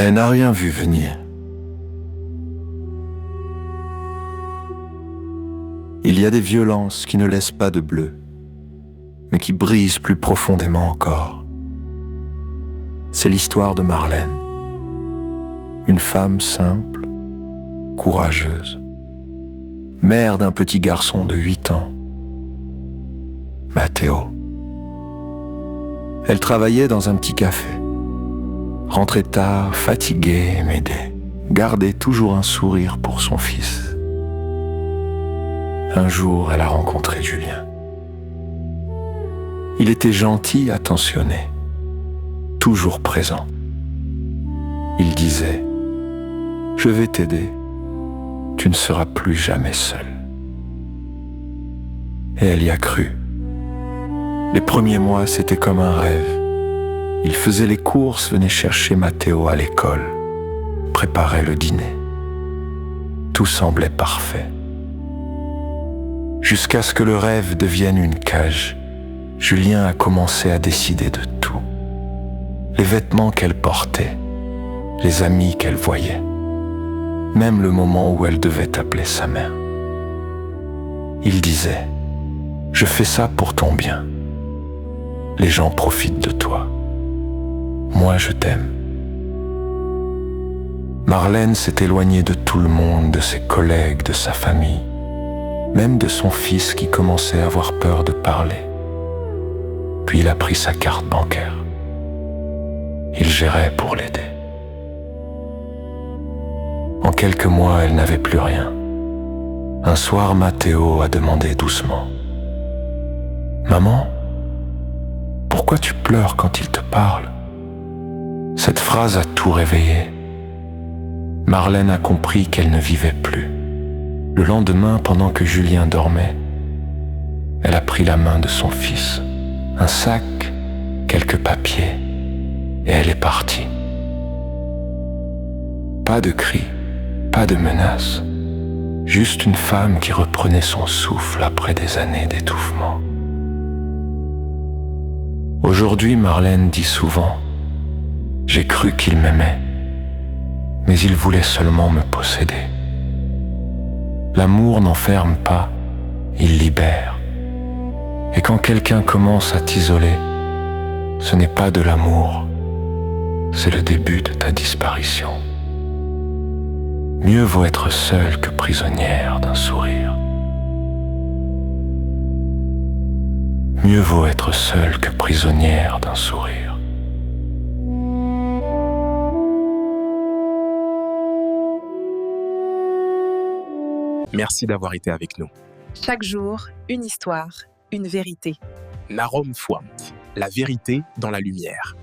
Elle n'a rien vu venir. Il y a des violences qui ne laissent pas de bleu, mais qui brisent plus profondément encore. C'est l'histoire de Marlène, une femme simple, courageuse, mère d'un petit garçon de 8 ans, Matteo. Elle travaillait dans un petit café, rentrait tard, fatiguée, mais gardait toujours un sourire pour son fils. Un jour, elle a rencontré Julien. Il était gentil, attentionné, toujours présent. Il disait « Je vais t'aider, tu ne seras plus jamais seul. » Et elle y a cru. Les premiers mois, c'était comme un rêve. Il faisait les courses, venait chercher Matteo à l'école, préparait le dîner. Tout semblait parfait. Jusqu'à ce que le rêve devienne une cage, Julien a commencé à décider de tout. Les vêtements qu'elle portait, les amis qu'elle voyait, même le moment où elle devait appeler sa mère. Il disait « Je fais ça pour ton bien. Les gens profitent de toi. Moi, je t'aime. » Marlène s'est éloignée de tout le monde, de ses collègues, de sa famille, même de son fils qui commençait à avoir peur de parler. Puis il a pris sa carte bancaire. Il gérait pour l'aider. En quelques mois, elle n'avait plus rien. Un soir, Matteo a demandé doucement « Maman, pourquoi tu pleures quand il te parle ?» Cette phrase a tout réveillé. Marlène a compris qu'elle ne vivait plus. Le lendemain, pendant que Julien dormait, elle a pris la main de son fils, un sac, quelques papiers, et elle est partie. Pas de cris, pas de menaces, juste une femme qui reprenait son souffle après des années d'étouffement. Aujourd'hui, Marlène dit souvent « J'ai cru qu'il m'aimait, mais il voulait seulement me posséder. » L'amour n'enferme pas, il libère. Et quand quelqu'un commence à t'isoler, ce n'est pas de l'amour, c'est le début de ta disparition. Mieux vaut être seule que prisonnière d'un sourire. Mieux vaut être seule que prisonnière d'un sourire. Merci d'avoir été avec nous. Chaque jour, une histoire, une vérité. Narom Fouamt, la vérité dans la lumière.